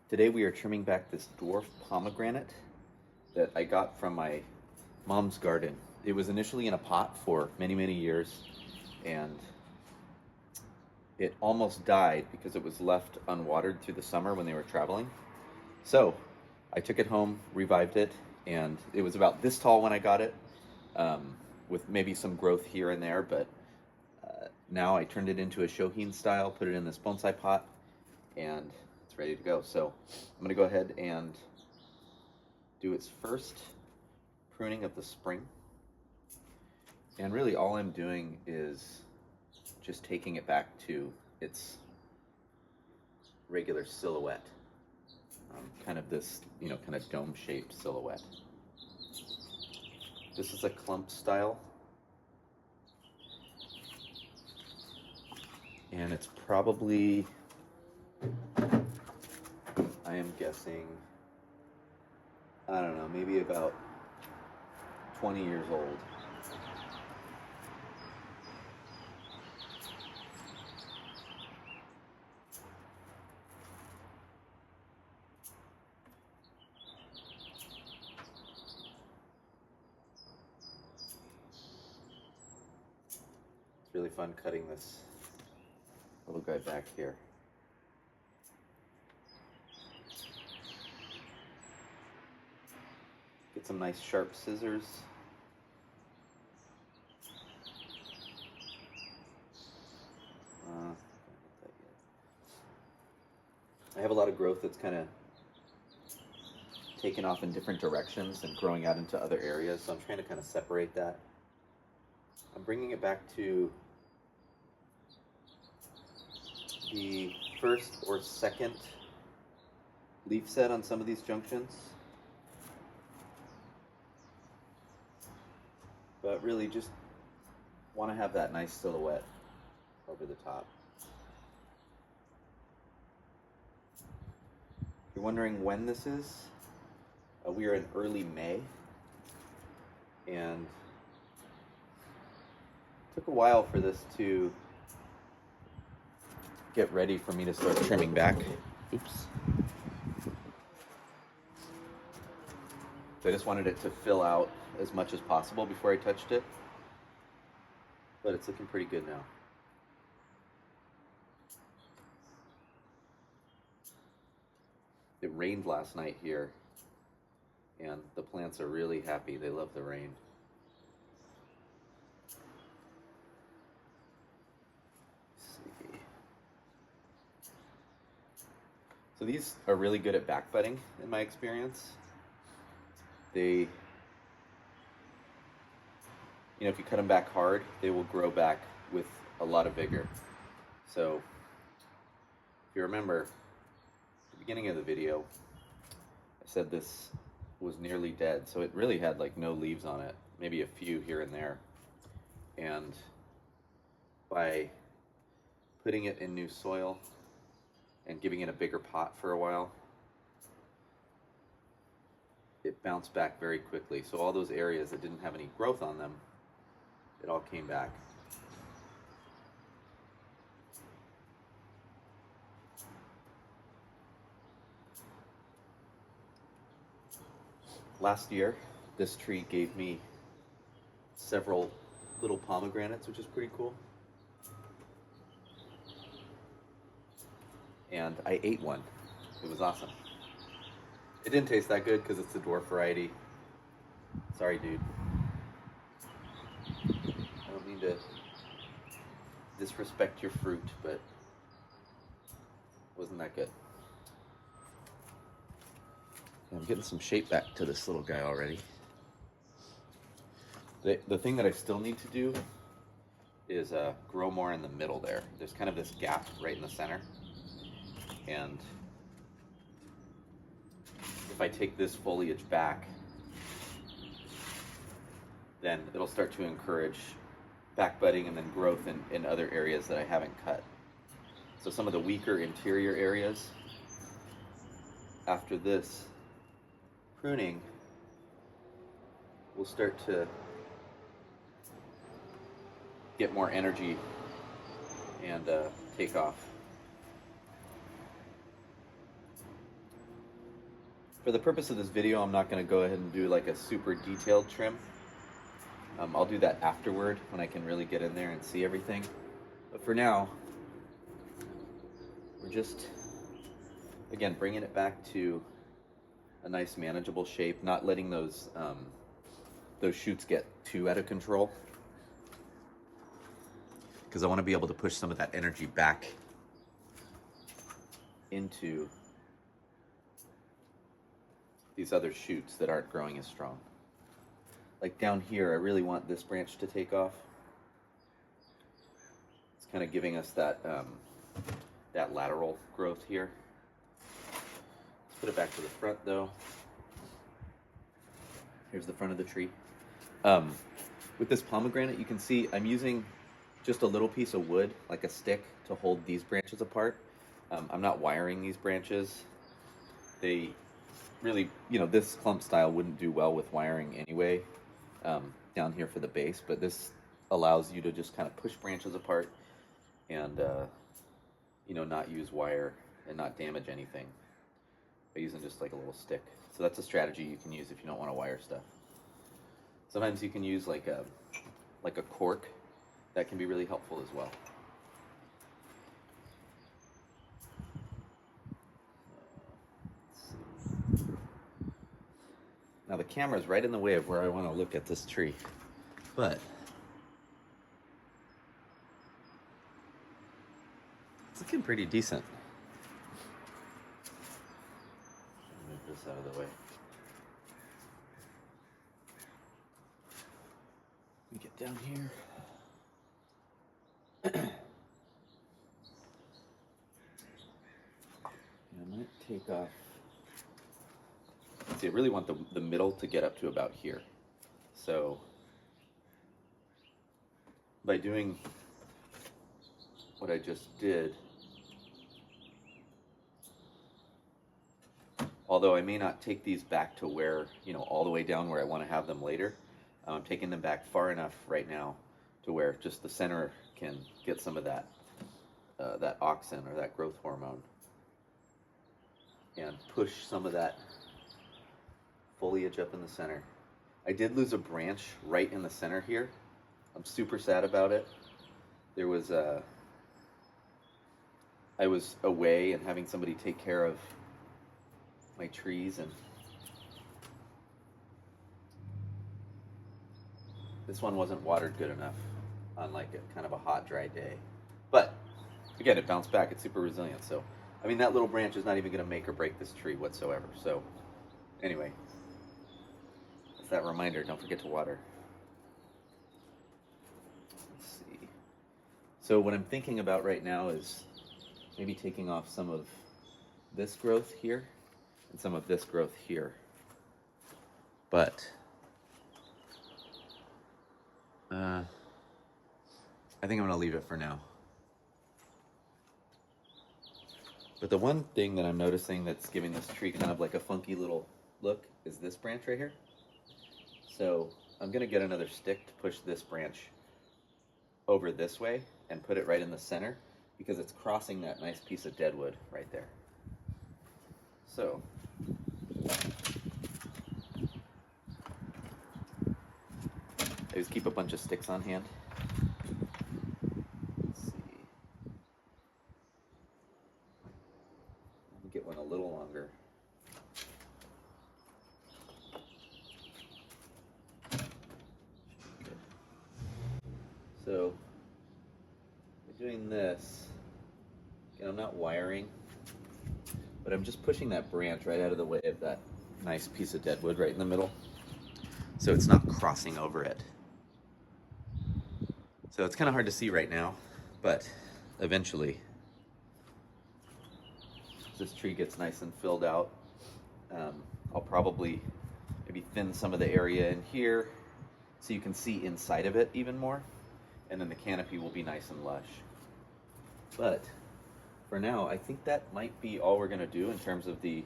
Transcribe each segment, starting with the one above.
Today we are trimming back this dwarf pomegranate that I got from my mom's garden. It was initially in a pot for many, many years, and it almost died because it was left unwatered through the summer when they were traveling. So I took it home, revived it, and it was about this tall when I got it, with maybe some growth here and there, but now I turned it into a shohin style, put it in this bonsai pot, and it's ready to go. So I'm going to go ahead and do its first pruning of the spring. And really all I'm doing is just taking it back to its regular silhouette. Kind of this, kind of dome-shaped silhouette. This is a clump style. And it's probably, I am guessing, I don't know, maybe about 20 years old. It's really fun cutting this little guy back here. Get some nice sharp scissors. I have a lot of growth that's kind of taken off in different directions and growing out into other areas, so I'm trying to kind of separate that. I'm bringing it back to the first or second leaf set on some of these junctions, but really just want to have that nice silhouette over the top. If you're wondering when this is, we are in early May, and it took a while for this to get ready for me to start trimming back. Oops. So I just wanted it to fill out as much as possible before I touched it, but it's looking pretty good now. It rained last night here, and the plants are really happy. They love the rain. So these are really good at back budding in my experience. They, if you cut them back hard, they will grow back with a lot of vigor. So if you remember at the beginning of the video, I said this was nearly dead. So it really had like no leaves on it, maybe a few here and there. And by putting it in new soil and giving it a bigger pot for a while, it bounced back very quickly. So all those areas that didn't have any growth on them, it all came back. Last year, this tree gave me several little pomegranates, which is pretty cool. And I ate one. It was awesome. It didn't taste that good because it's the dwarf variety. Sorry, dude. I don't mean to disrespect your fruit, but it wasn't that good. I'm getting some shape back to this little guy already. The thing that I still need to do is grow more in the middle there. There's kind of this gap right in the center. And if I take this foliage back, then it'll start to encourage back budding and then growth in other areas that I haven't cut. So some of the weaker interior areas, after this pruning, will start to get more energy and take off. For the purpose of this video, I'm not going to go ahead and do like a super detailed trim. I'll do that afterward when I can really get in there and see everything. But for now, we're just, again, bringing it back to a nice manageable shape, not letting those shoots get too out of control, because I want to be able to push some of that energy back into these other shoots that aren't growing as strong. Like down here, I really want this branch to take off. It's kind of giving us that that lateral growth here. Let's put it back to the front though. Here's the front of the tree. With this pomegranate, you can see I'm using just a little piece of wood, like a stick, to hold these branches apart. I'm not wiring these branches. They really, this clump style wouldn't do well with wiring anyway, down here for the base, but this allows you to just kind of push branches apart and, not use wire and not damage anything by using just like a little stick. So that's a strategy you can use if you don't want to wire stuff. Sometimes you can use like a cork. That can be really helpful as well. Now the camera's right in the way of where I want to look at this tree, but it's looking pretty decent. Move this out of the way. Let me get down here. I might take off. See, I really want the middle to get up to about here. So by doing what I just did, although I may not take these back to where, all the way down where I want to have them later, I'm taking them back far enough right now to where just the center can get some of that auxin or that growth hormone and push some of that foliage up in the center. I did lose a branch right in the center here. I'm super sad about it. There was I was away and having somebody take care of my trees, and this one wasn't watered good enough on like a kind of a hot, dry day. But again, it bounced back. It's super resilient. So, I mean, that little branch is not even going to make or break this tree whatsoever. So, anyway, it's that reminder. Don't forget to water. Let's see. So what I'm thinking about right now is maybe taking off some of this growth here and some of this growth here. But I think I'm going to leave it for now. But the one thing that I'm noticing that's giving this tree kind of like a funky little look is this branch right here. So I'm going to get another stick to push this branch over this way and put it right in the center, because it's crossing that nice piece of deadwood right there. So I just keep a bunch of sticks on hand. Let's see. Let me get one a little longer. Good. So by doing this, again, I'm not wiring, but I'm just pushing that branch right out of the way of that nice piece of deadwood right in the middle, so it's not crossing over it. So it's kind of hard to see right now, but eventually, as this tree gets nice and filled out, I'll probably maybe thin some of the area in here so you can see inside of it even more, and then the canopy will be nice and lush. But for now, I think that might be all we're going to do in terms of the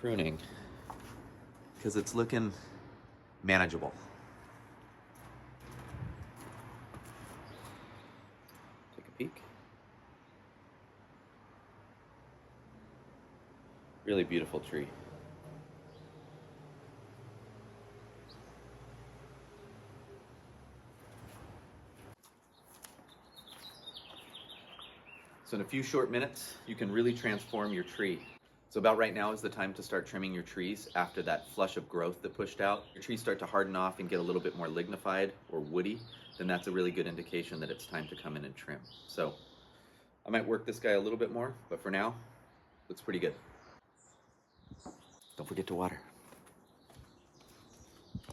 pruning, because it's looking manageable. Take a peek. Really beautiful tree. So in a few short minutes, you can really transform your tree. So about right now is the time to start trimming your trees after that flush of growth that pushed out. Your trees start to harden off and get a little bit more lignified or woody, then that's a really good indication that it's time to come in and trim. So I might work this guy a little bit more, but for now, looks pretty good. Don't forget to water.